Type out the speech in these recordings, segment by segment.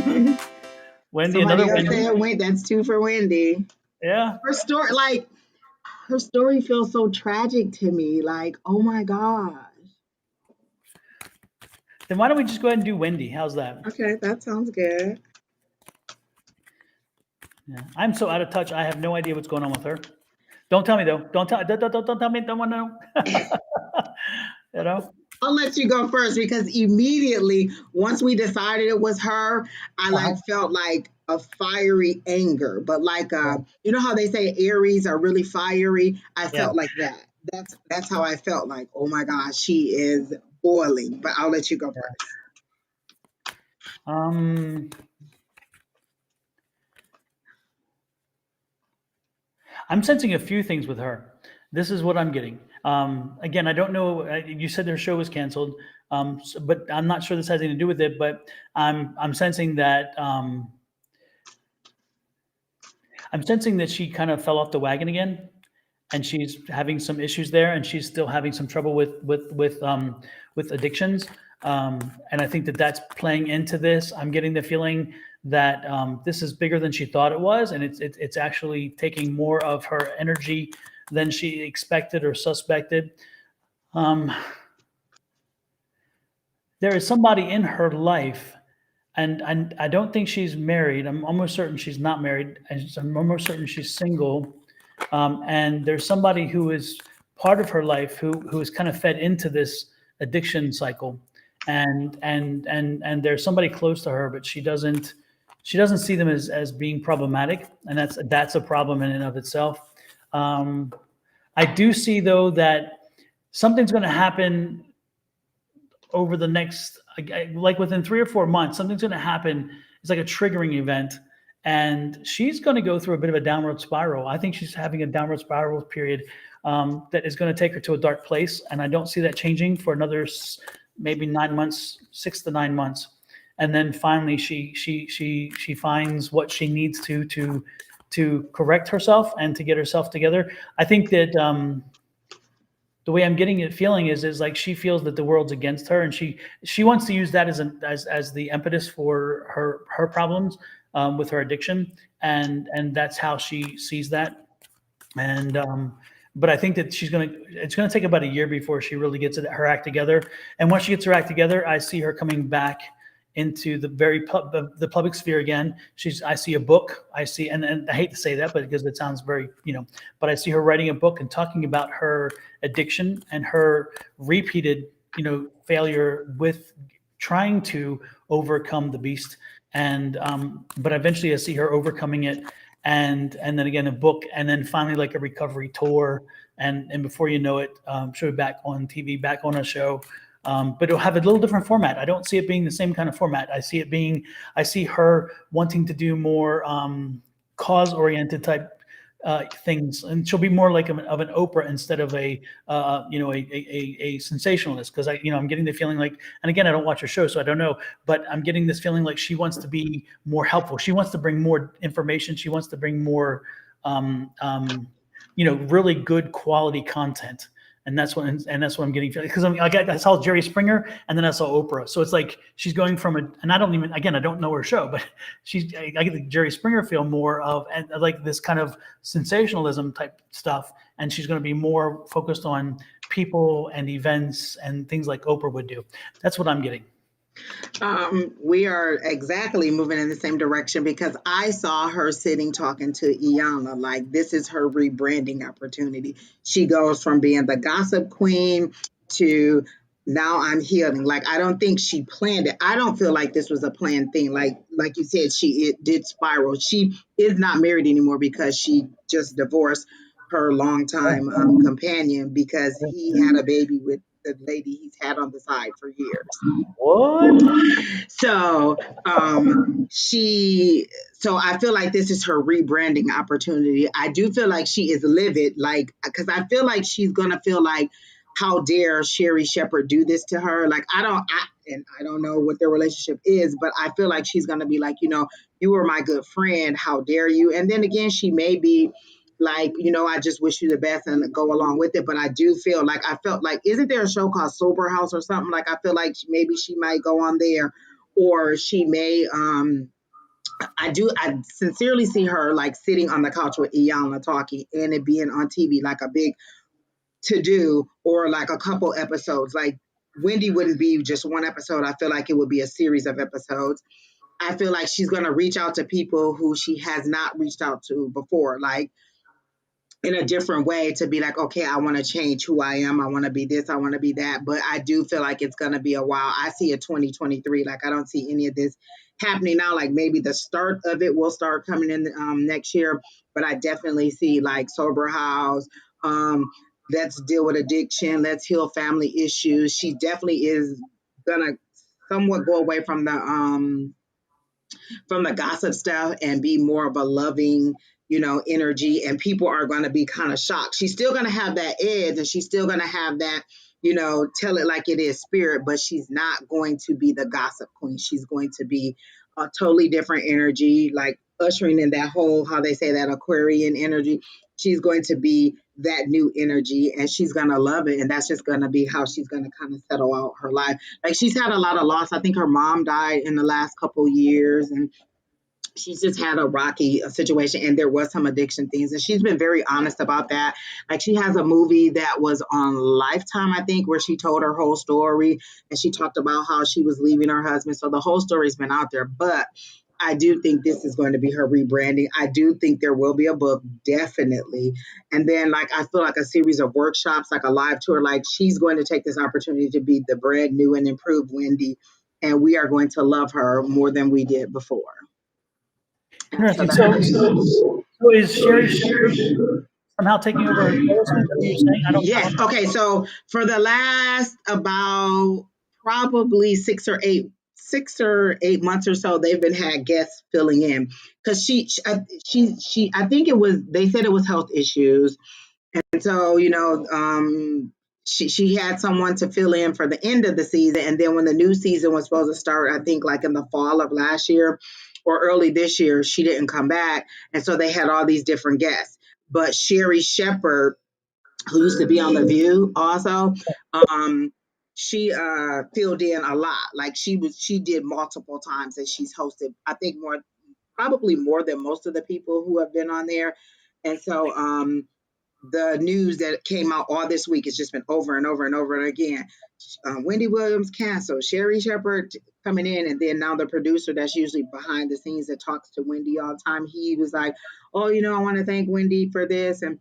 Wendy, Somebody another else Wendy. said Wendy. That's two for Wendy. Yeah. Her story, like her story, feels so tragic to me. Like, oh my gosh. Then why don't we just go ahead and do Wendy? How's that? Okay, that sounds good. Yeah. I'm so out of touch. I have no idea what's going on with her. Don't tell me though. Don't tell me. Don't want to know. you know. I'll let you go first because immediately once we decided it was her, I like Uh-huh. felt like a fiery anger. But like you know how they say Aries are really fiery? I Yeah. felt like that. That's how I felt like, oh my gosh, she is boiling. But I'll let you go Yeah. first. Um, I'm sensing a few things with her. This is what I'm getting. Again, I don't know. You said their show was canceled, but I'm not sure this has anything to do with it. But I'm sensing that she kind of fell off the wagon again, and she's having some issues there, and she's still having some trouble with addictions. And I think that that's playing into this. I'm getting the feeling that this is bigger than she thought it was, and it's actually taking more of her energy than she expected or suspected. Um, there is somebody in her life, and I don't think she's married. I'm almost certain she's not married, and I'm almost certain she's single. And there's somebody who is part of her life who is kind of fed into this addiction cycle, and there's somebody close to her, but she doesn't see them as being problematic, and that's a problem in and of itself. Um, I do see though that something's going to happen over the next, like within 3 or 4 months, something's going to happen. It's like a triggering event, and she's going to go through a bit of a downward spiral. I think she's having a downward spiral period that is going to take her to a dark place, and I don't see that changing for another maybe 9 months, 6 to 9 months, and then finally she finds what she needs to correct herself and to get herself together. I think that the way I'm getting it feeling is like she feels that the world's against her, and she wants to use that as the impetus for her problems with her addiction, and that's how she sees that. And but I think that it's gonna take about a year before she really gets her act together. And once she gets her act together, I see her coming back into the public sphere again. I see a book. And I hate to say that, but because it sounds very, but I see her writing a book and talking about her addiction and her repeated, failure with trying to overcome the beast. And but eventually I see her overcoming it, and then again a book, and then finally like a recovery tour, and before you know it, she'll be back on TV, back on a show, but it'll have a little different format. I don't see it being the same kind of format. I see her wanting to do more cause-oriented type things, and she'll be more like of an Oprah instead of a sensationalist. Because I'm getting the feeling like, and again, I don't watch her show, so I don't know, but I'm getting this feeling like she wants to be more helpful. She wants to bring more information. She wants to bring more, really good quality content. And that's what I'm getting, because I saw Jerry Springer, and then I saw Oprah. So it's like she's going from and I don't know her show, but I get the Jerry Springer feel more of, and like this kind of sensationalism type stuff, and she's going to be more focused on people and events and things like Oprah would do. That's what I'm getting. We are exactly moving in the same direction because I saw her sitting talking to Iyanla. Like, this is her rebranding opportunity. She goes from being the gossip queen to now I'm healing. Like, I don't think she planned it. I don't feel like this was a planned thing. Like you said, it did spiral. She is not married anymore because she just divorced her longtime companion because he had a baby with the lady he's had on the side for years. What? So so I feel like this is her rebranding opportunity. I do feel like she is livid, like, because I feel like she's gonna feel like, how dare Sherry Shepherd do this to her? Like, I don't know what their relationship is, but I feel like she's gonna be like, you were my good friend, how dare you? And then again, she may be like, I just wish you the best and go along with it. But I do feel like, I felt like, isn't there a show called Sober House or something? Like, I feel like maybe she might go on there or she may I sincerely see her like sitting on the couch with Iyanla talking and it being on TV like a big to do or like a couple episodes. Like Wendy wouldn't be just one episode. I feel like it would be a series of episodes. I feel like she's going to reach out to people who she has not reached out to before. Like in a different way to be like, okay, I want to change who I am. I want to be this. I want to be that. But I do feel like it's going to be a while. I see a 2023. Like, I don't see any of this happening now. Like, maybe the start of it will start coming in next year. But I definitely see like Sober House. Um, let's deal with addiction. Let's heal family issues. She definitely is going to somewhat go away from the gossip stuff and be more of a loving, energy. And people are going to be kind of shocked. She's still going to have that edge and she's still going to have that, tell it like it is spirit, but she's not going to be the gossip queen. She's going to be a totally different energy, like ushering in that whole, how they say that Aquarian energy. She's going to be that new energy and she's going to love it. And that's just going to be how she's going to kind of settle out her life. Like she's had a lot of loss. I think her mom died in the last couple years and she's just had a rocky situation and there was some addiction things and she's been very honest about that. Like she has a movie that was on Lifetime, I think, where she told her whole story and she talked about how she was leaving her husband. So the whole story's been out there, but I do think this is going to be her rebranding. I do think there will be a book, definitely. And then like I feel like a series of workshops, like a live tour, like she's going to take this opportunity to be the brand new and improved Wendy. And we are going to love her more than we did before. So Interesting. that's So is Sherry Shepherd somehow taking over her post? Is that what you're saying? I yes. don't. Okay. So for the last about probably 6 or 8 months or so, they've been had guests filling in because I think it was they said it was health issues. And so, she had someone to fill in for the end of the season. And then when the new season was supposed to start, I think like in the fall of last year or early this year, she didn't come back. And so they had all these different guests. But Sherry Shepherd, who used to be on The View also, she filled in a lot. Like she did multiple times and she's hosted, I think probably more than most of the people who have been on there. And so the news that came out all this week has just been over and over and over and again. Wendy Williams canceled, Sherry Shepherd coming in, and then now the producer that's usually behind the scenes that talks to Wendy all the time, he was like, "Oh, I want to thank Wendy for this, and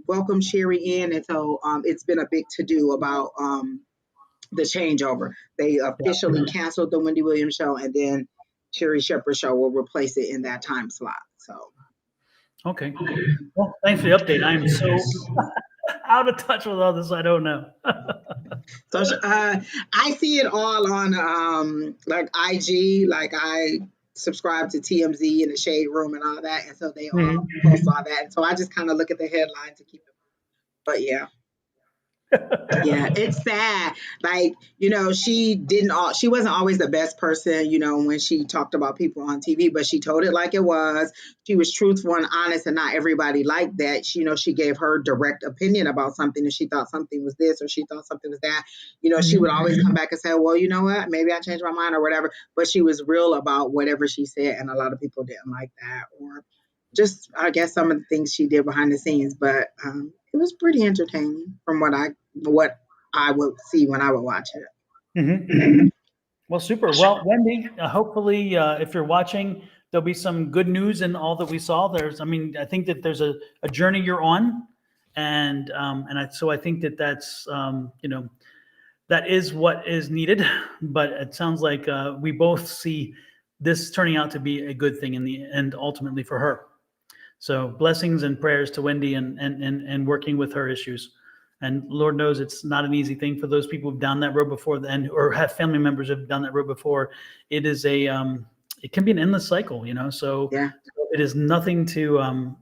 welcome Sherry in." And so it's been a big to do about the changeover. They officially canceled the Wendy Williams show, and then Sherry Shepherd show will replace it in that time slot. So. Okay. Well, thanks for the update. I'm so out of touch with all this. I don't know. So I see it all on like IG. Like I subscribe to TMZ and the Shade Room and all that, and so they all post all that. And so I just kind of look at the headlines to keep it. But yeah. Yeah, it's sad. Like, she wasn't always the best person, when she talked about people on TV, but she told it like it was. She was truthful and honest, and not everybody liked that. She gave her direct opinion about something, and she thought something was this or she thought something was that. She would always come back and say, well, you know what, maybe I changed my mind or whatever. But she was real about whatever she said, and a lot of people didn't like that, or just, I guess, some of the things she did behind the scenes. But it was pretty entertaining from what I would see when I would watch it. Mm-hmm. Well, super. Well, Wendy, hopefully, if you're watching, there'll be some good news in all that we saw. I think that there's a journey you're on, so I think that's that is what is needed. But it sounds like we both see this turning out to be a good thing in the end, ultimately for her. So blessings and prayers to Wendy and working with her issues. And Lord knows it's not an easy thing for those people who've done that road before or have family members who've done that road before. It is it can be an endless cycle, so Yeah. it is nothing to,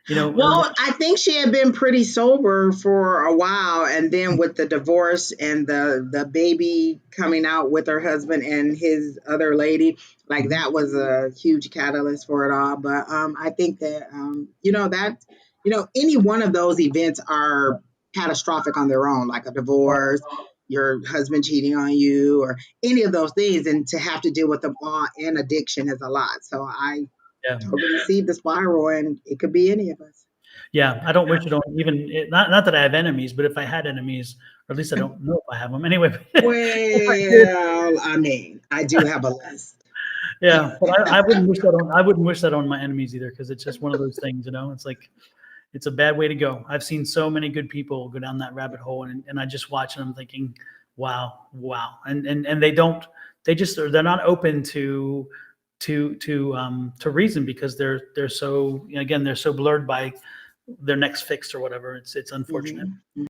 Well, I think she had been pretty sober for a while, and then with the divorce and the baby coming out with her husband and his other lady, like that was a huge catalyst for it all. But I think that any one of those events are catastrophic on their own, like a divorce, your husband cheating on you or any of those things, and to have to deal with them all and addiction is a lot. So I Yeah. totally see the spiral, and it could be any of us. Yeah. I don't wish it on not that I have enemies, but if I had enemies, or at least I don't know if I have them anyway. If I did, Well, I mean, I do have a list. yeah, but I wouldn't wish that on, I wouldn't wish that on my enemies either. Cause it's just one of those things, it's like, it's a bad way to go. I've seen so many good people go down that rabbit hole, and I just watch them thinking, wow, wow. And they're not open to reason, because they're so, again, they're so blurred by their next fix or whatever. It's unfortunate. Mhm.